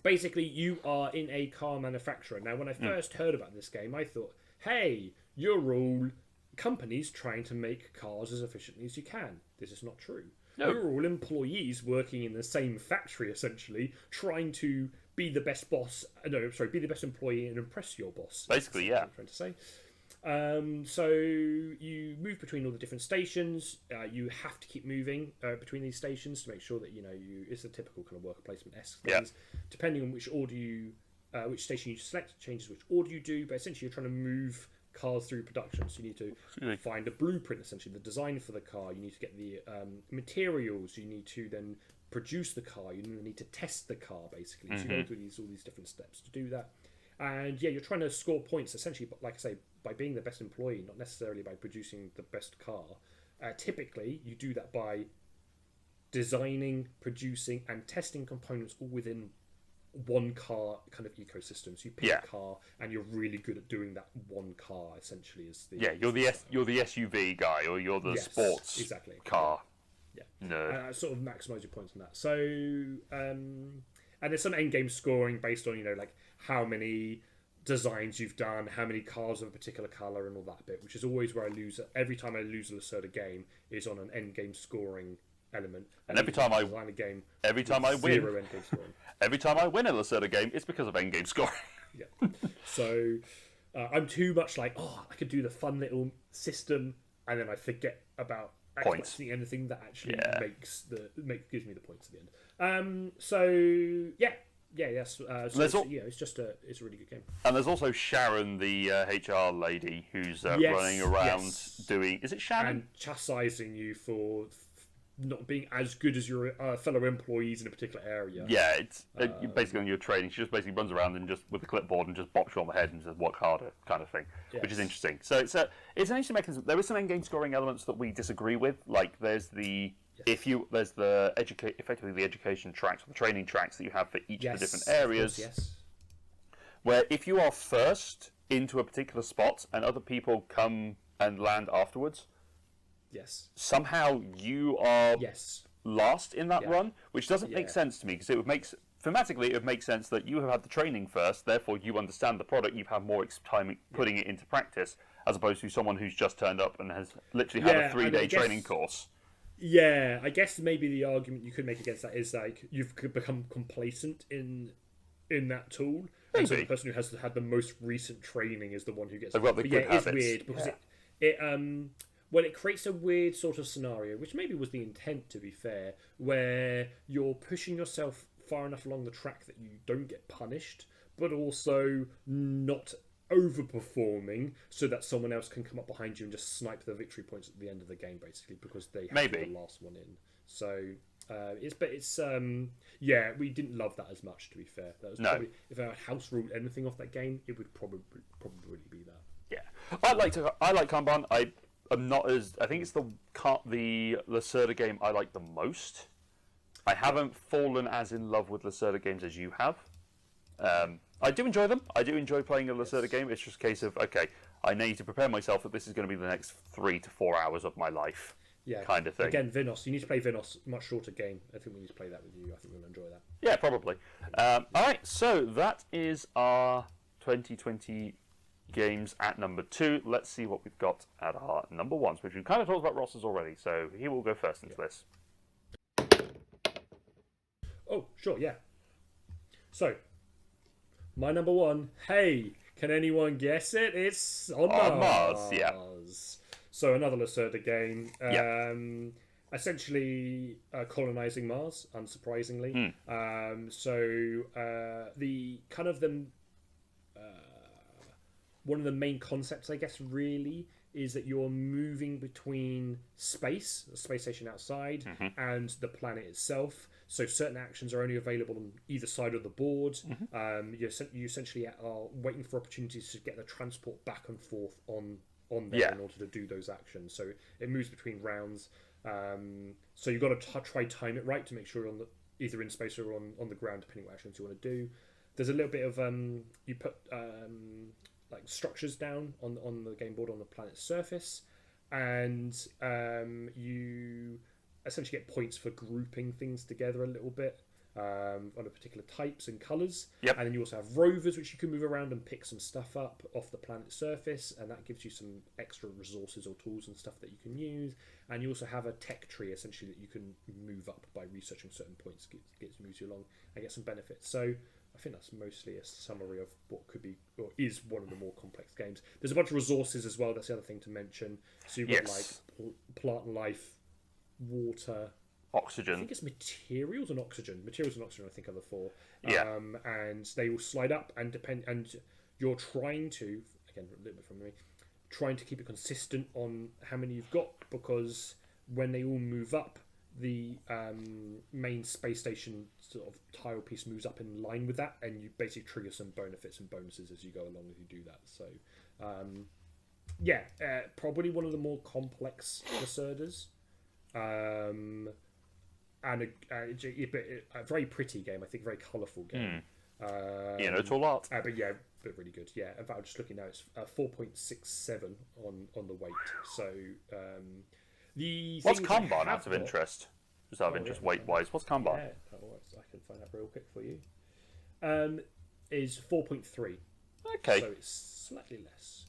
basically, you are in a car manufacturer. Now, when I first heard about this game, I thought, hey, you're all companies trying to make cars as efficiently as you can. This is not true. No. We're all employees working in the same factory, essentially, trying to be the best boss. Be the best employee and impress your boss. Basically, yeah. What I'm trying to say. So you move between all the different stations. You have to keep moving between these stations to make sure that it's a typical kind of worker placement-esque things. Yeah. Depending on which which station you select, changes which order you do. But essentially, you're trying to move cars through production, so you need to find a blueprint, essentially the design for the car. You need to get the materials. You need to then produce the car. You need to test the car, basically. So you go through all these different steps to do that. And yeah, you're trying to score points essentially, but like I say, by being the best employee, not necessarily by producing the best car. Typically, you do that by designing, producing, and testing components all within one car kind of ecosystem. So you pick a car, and you're really good at doing that one car. Essentially, is the you're the SUV guy, or you're the sports car. Yeah, no, sort of maximize your points on that. So, and there's some end game scoring based on like how many designs you've done, how many cars of a particular color, and all that bit. Which is always where I lose. Every time I lose a Lacerda game is on an end game scoring element. And every time I win, every time I win a Lacerda game, it's because of end game scoring. Yeah. So I'm too much like, I could do the fun little system, and then I forget about points. Anything that actually gives me the points at the end. So yes. So it's just it's a really good game. And there's also Sharon, the HR lady, who's running around doing. Is it Sharon? And chastising you for not being as good as your fellow employees in a particular area. Yeah, it's basically on your training. She just basically runs around and just with a clipboard and just bops you on the head and says work harder, kind of thing, which is interesting. So it's an interesting mechanism. There is some end game scoring elements that we disagree with. Like there's the effectively the education tracks or the training tracks that you have for each of the different areas. Where if you are first into a particular spot and other people come and land afterwards. Somehow you are last in that run, which doesn't make sense to me because thematically it would make sense that you have had the training first, therefore you understand the product, you've had more time putting it into practice, as opposed to someone who's just turned up and has literally had a 3-day training course. Yeah, I guess maybe the argument you could make against that is like you've become complacent in that tool. Maybe. And so the person who has had the most recent training is the one who gets. They've got the good habits. It's weird because it creates a weird sort of scenario, which maybe was the intent, to be fair, where you're pushing yourself far enough along the track that you don't get punished, but also not overperforming so that someone else can come up behind you and just snipe the victory points at the end of the game, basically, because they have the last one in. So we didn't love that as much, to be fair. That was probably, if I house ruled anything off that game, it would probably be that. Yeah, I like Kanban. I'm not as. I think it's the Lacerda game I like the most. I haven't fallen as in love with Lacerda games as you have. I do enjoy them. I do enjoy playing a Lacerda game. It's just a case of, okay, I need to prepare myself that this is going to be the next 3 to 4 hours of my life. Yeah, kind of thing. Again, Vinos. You need to play Vinos. Much shorter game. I think we need to play that with you. I think we'll enjoy that. Yeah, probably. All right, so that is our 2020 games at number 2. Let's see what we've got at our number 1s, which we've kind of talked about Ross's already, so he will go first into this. Oh, sure, yeah. So, my number 1, hey, can anyone guess it? It's on Mars. Yeah. So, another Lacerda game. Essentially colonizing Mars, unsurprisingly. The kind of the one of the main concepts, I guess, really is that you're moving between space, the space station outside, and the planet itself. So certain actions are only available on either side of the board. You essentially are waiting for opportunities to get the transport back and forth on there in order to do those actions. So it moves between rounds. So you've got to try time it right to make sure you're either in space or on the ground, depending what actions you want to do. There's a little bit of you put like structures down on the game board on the planet's surface, and you essentially get points for grouping things together a little bit on a particular types and colours. And then you also have rovers which you can move around and pick some stuff up off the planet's surface, and that gives you some extra resources or tools and stuff that you can use. And you also have a tech tree essentially that you can move up by researching certain points, moves you along and get some benefits. So I think that's mostly a summary of what could be or is one of the more complex games. There's a bunch of resources as well. That's the other thing to mention. So you've got like plant life, water, oxygen. I think it's materials and oxygen. Materials and oxygen, I think, are the 4. And they will slide up and depend. And you're trying to, again, a little bit from me, trying to keep it consistent on how many you've got, because when they all move up, the main space station sort of tile piece moves up in line with that, and you basically trigger some benefits and bonuses as you go along as you do that. So, probably one of the more complex Lacerdas. And a very pretty game, I think, very colourful game. Tall art. But really good. Yeah, in fact, I'm just looking now. It's 4.67 on the weight. So what's Kanban out of interest? Just out of interest, weight wise, what's Kanban? Yeah, I can find out real quick for you. Is 4.3. Okay. So it's slightly less.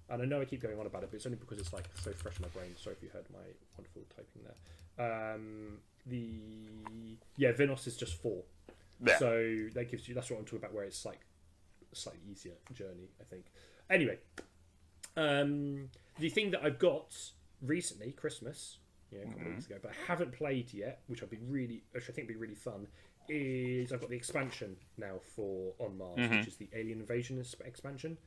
And I know I keep going on about it, but it's only because it's like so fresh in my brain. Sorry if you heard my wonderful typing there. Vinos is just 4. Yeah. So that's what I'm talking about, where it's like a slightly easier journey, I think. Anyway, the thing that I've got recently, Christmas, a couple of weeks ago, but I haven't played yet, which I think would be really fun, is I've got the expansion now for On Mars, which is the Alien Invasion expansion.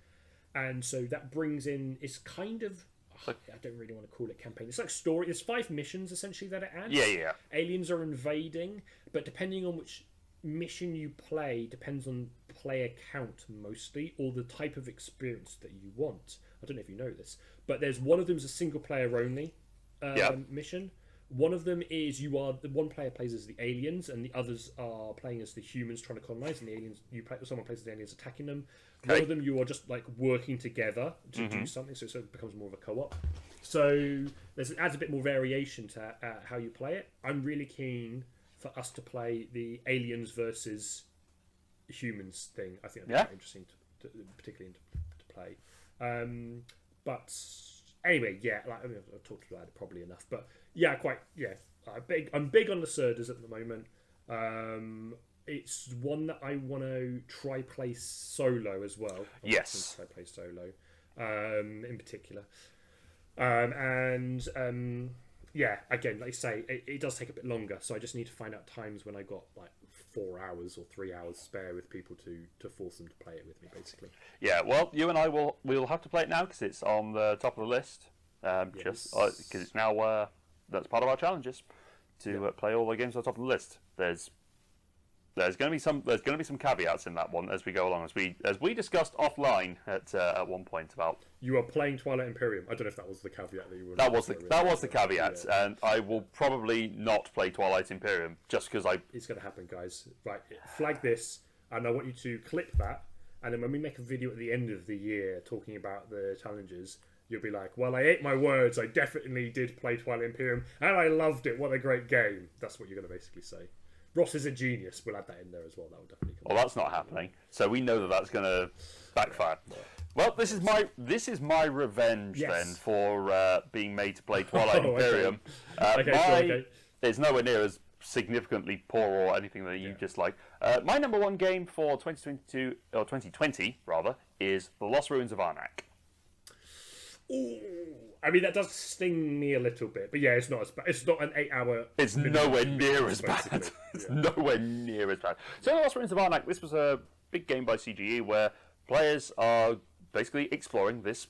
And so that brings in, it's kind of, I don't really want to call it campaign. It's like story. There's 5 missions essentially that it adds. Yeah. Aliens are invading, but depending on which mission you play, depends on player count mostly, or the type of experience that you want. I don't know if you know this, but there's one of them is a single player only mission. One of them is the one player plays as the aliens, and the others are playing as the humans trying to colonize, and the aliens someone plays as the aliens attacking them. Okay. One of them you are just like working together to do something, so it becomes more of a co-op. So it adds a bit more variation to how you play it. I'm really keen for us to play the aliens versus humans thing. I think that'd be quite interesting, particularly to play. But anyway, I've talked about it probably enough. But I'm big on the Lacerdas at the moment. It's one that I want to try play solo as well. Yes, try play solo, in particular. Again, like you say, it does take a bit longer, so I just need to find out times when I got like 4 hours or 3 hours spare with people to force them to play it with me, basically. Yeah, well, you and I we'll have to play it now because it's on the top of the list. Just because it's now that's part of our challenges to play all the games on the top of the list. There's going to be some caveats in that one as we go along, as we discussed offline at one point about. You are playing Twilight Imperium. I don't know if that was the caveat that you were. That was the caveat, and I will probably not play Twilight Imperium just because I. It's going to happen, guys. Right, flag this, and I want you to clip that, and then when we make a video at the end of the year talking about the challenges, you'll be like, "Well, I ate my words. I definitely did play Twilight Imperium, and I loved it. What a great game!" That's what you're going to basically say. Ross is a genius. We'll add that in there as well. That will definitely come. Well, that's not happening. So we know that's going to backfire. Yeah. Well, this is my revenge then for being made to play Twilight Imperium. Okay. It's nowhere near as significantly poor or anything that you just like. My number one game for 2022 or 2020 rather is The Lost Ruins of Arnak. Ooh. I mean, that does sting me a little bit, but it's not as bad. It's not an 8-hour. It's nowhere near as bad. It's nowhere near as bad. So, The Lost Ruins of Arnak. This was a big game by CGE where players are basically exploring this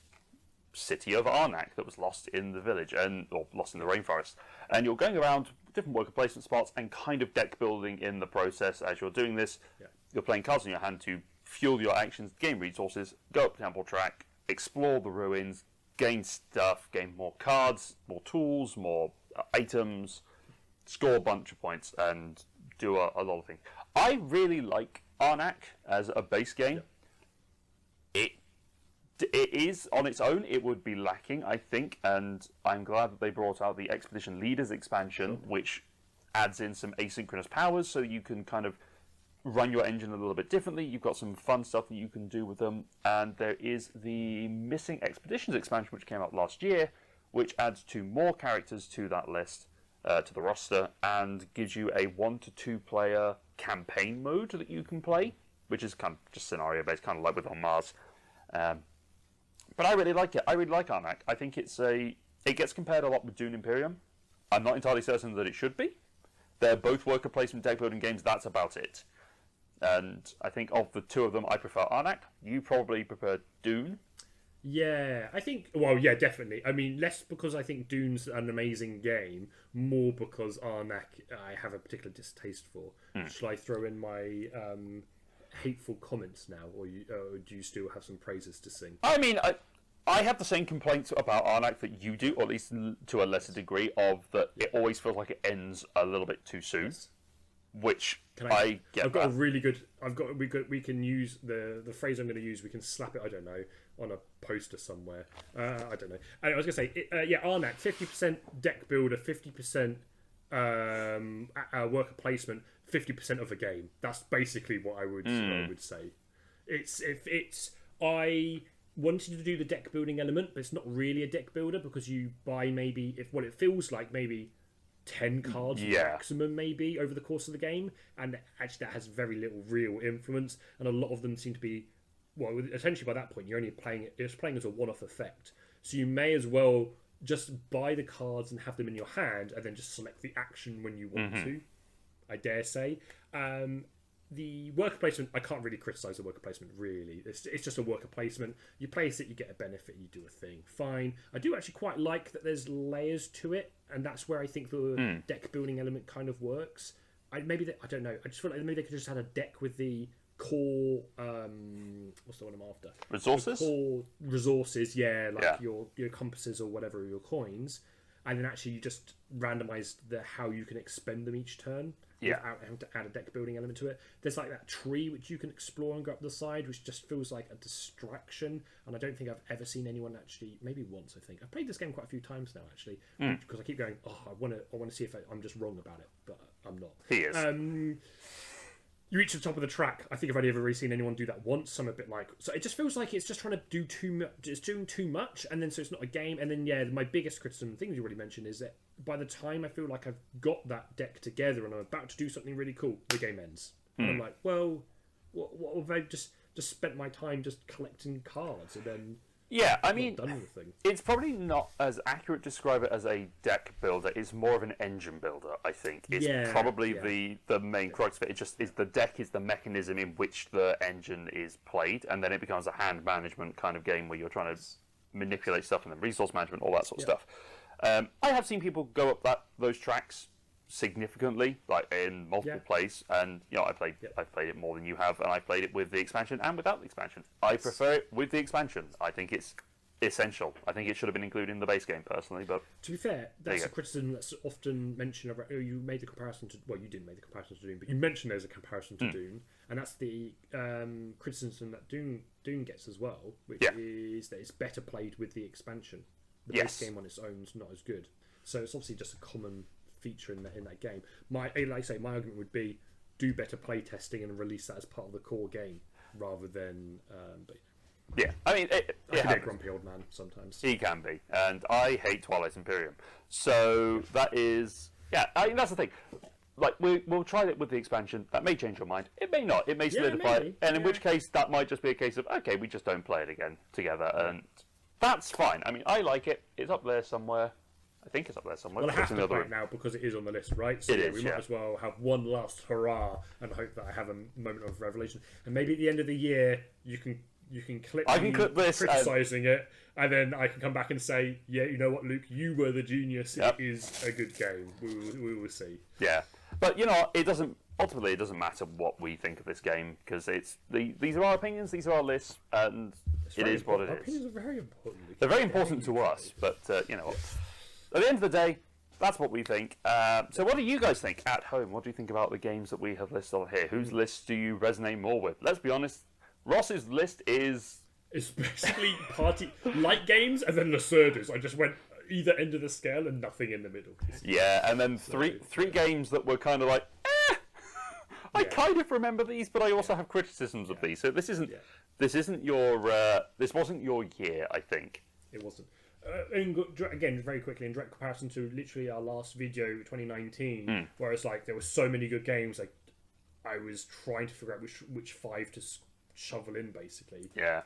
city of Arnak that was lost in the village or lost in the rainforest, and you're going around different worker placement spots and kind of deck building in the process as you're doing this. Yeah. You're playing cards in your hand to fuel your actions, gain resources, go up the temple track, explore the ruins. Gain stuff, gain more cards, more tools, more items, score a bunch of points, and do a lot of things. I really like Arnak as a base game. Yeah. It is, on its own, it would be lacking, I think, and I'm glad that they brought out the Expedition Leaders expansion, which adds in some asynchronous powers, so you can kind of run your engine a little bit differently. You've got some fun stuff that you can do with them, and there is the Missing Expeditions expansion which came out last year, which adds 2 more characters to that list, to the roster, and gives you a 1 to 2 player campaign mode that you can play, which is kind of just scenario based, kind of like with On Mars. But I really like it. I really like Arnak. I think it gets compared a lot with Dune Imperium. I'm not entirely certain that it should be. They're both worker placement deck building games. That's about it. And I think of the 2 of them, I prefer Arnak. You probably prefer Dune. Yeah, I think. Well, yeah, definitely. I mean, less because I think Dune's an amazing game, more because Arnak I have a particular distaste for. Shall I throw in my hateful comments now, or do you still have some praises to sing? I mean, I have the same complaints about Arnak that you do, or at least to a lesser degree, of that it always feels like it ends a little bit too soon. Yes. Which I get. I've got a really good. We can use the phrase I'm going to use. We can slap it. I don't know, on a poster somewhere. I don't know. And I was going to say, yeah, Arnak 50% deck builder, 50% worker placement, 50% of the game. That's basically what I would say. I wanted to do the deck building element, but it's not really a deck builder because you buy maybe it feels like maybe 10 cards maximum maybe over the course of the game, and actually that has very little real influence, and a lot of them seem to be, well, essentially by that point you're only playing as a one-off effect, so you may as well just buy the cards and have them in your hand and then just select the action when you want to, I dare say. The worker placement, I can't really criticise the worker placement, really. It's just a worker placement. You place it, you get a benefit, you do a thing. Fine. I do actually quite like that there's layers to it, and that's where I think the deck building element kind of works. I don't know. I just feel like maybe they could just have a deck with the core, what's the one I'm after? Resources? The core resources, your compasses or whatever, your coins, and then actually you just randomise how you can expend them each turn. Without having to add a deck building element to it. There's like that tree which you can explore and go up the side, which just feels like a distraction, and I don't think I've ever seen anyone actually, maybe once I think. I've played this game quite a few times now actually, because I keep going, I want to see if I'm just wrong about it, but I'm not. He is. You reach the top of the track. I think I've only ever really seen anyone do that once. I'm a bit like, so it just feels like it's just trying to do too much. It's doing too much, and then so it's not a game. And then my biggest criticism, things you already mentioned, is that by the time I feel like I've got that deck together and I'm about to do something really cool, the game ends. And I'm like, well, what have I just spent my time just collecting cards and then Yeah, I mean, done anything. It's probably not as accurate to describe it as a deck builder. It's more of an engine builder, I think. It's probably the main crux of it. It just is the deck is the mechanism in which the engine is played, and then it becomes a hand management kind of game where you're trying to manipulate stuff and then resource management, all that sort of stuff. I have seen people go up those tracks significantly, like in multiple plays, and I've played it more than you have, and I've played it with the expansion and without the expansion. I prefer it with the expansion. I think it's essential. I think it should have been included in the base game personally, but to be fair, that's a criticism that's often mentioned about, you made the comparison to, well, you didn't make the comparison to Dune, but you mentioned there's a comparison to Dune, and that's the criticism that Dune gets as well, which is that it's better played with the expansion. The base game on its own is not as good, so it's obviously just a common feature in that game. My argument would be do better play testing and release that as part of the core game rather than. But yeah, I mean, I can be a grumpy old man sometimes. He can be, and I hate Twilight Imperium. So that is, I mean, that's the thing. Like we'll try it with the expansion. That may change your mind. It may not. It may solidify it, and in which case that might just be a case of okay, we just don't play it again together, and that's fine. I mean, I like it. It's up there somewhere. I think it's up there somewhere. Well, I have to play it now because it is on the list, right? So we might as well have one last hurrah and hope that I have a moment of revelation. And maybe at the end of the year, you can clip. I can clip this criticizing it, and then I can come back and say, yeah, you know what, Luke, you were the genius. It is a good game. We will see. Yeah, but it doesn't. Ultimately, it doesn't matter what we think of this game because these are our opinions, these are our lists, and it is what it is. Our opinions are very important. They're very important to us, but you know what. At the end of the day, that's what we think. So what do you guys think at home? What do you think about the games that we have listed on here? Whose lists do you resonate more with? Let's be honest, Ross's list is... It's basically party light games and then Lacerdas. I just went either end of the scale and nothing in the middle. Yeah, and then three games that were kind of like, I kind of remember these, but I also have criticisms of these. So this isn't your... this wasn't your year, I think. It wasn't. Again, very quickly, in direct comparison to literally our last video, 2019, where it's like there were so many good games, like I was trying to figure out which five to shovel in, basically. Yeah.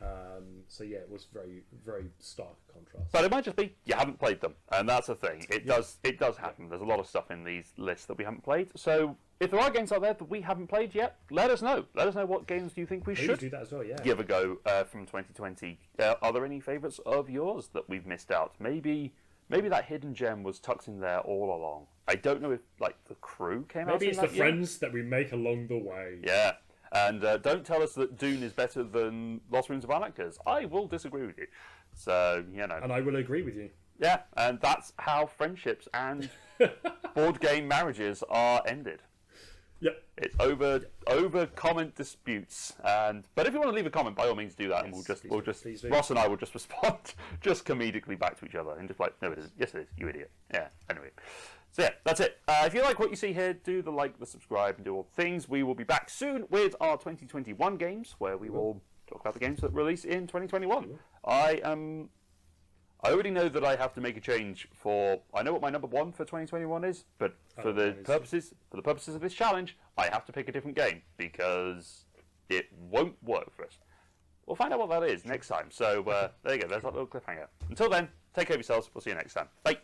So yeah, it was very, very stark contrast. But it might just be you haven't played them, and that's the thing. It does happen. There's a lot of stuff in these lists that we haven't played. So if there are games out there that we haven't played yet, let us know. Let us know what games you think we Please should do that as well. Yeah. give a go from 2020. Are there any favourites of yours that we've missed out? Maybe that hidden gem was tucked in there all along. I don't know if The Crew came out. Maybe it's the friends that we make along the way. Yeah. And don't tell us that Dune is better than Lost Ruins of Arnak, because I will disagree with you. So, And I will agree with you. Yeah, and that's how friendships and board game marriages are ended. Yep. It's over comment disputes. But if you want to leave a comment, by all means do that, and please do. Ross and I will just respond just comedically back to each other and just like, no, it isn't. Yes, it is. You idiot. Yeah. Anyway. So yeah, that's it. If you like what you see here, do the like, the subscribe, and do all the things. We will be back soon with our 2021 games, where we will talk about the games that release in 2021. I already know that I have to make a change for. I know what my number one for 2021 is, but for the purposes of this challenge, I have to pick a different game because it won't work for us. We'll find out what that is next time. So there you go. There's that little cliffhanger. Until then, take care of yourselves. We'll see you next time. Bye.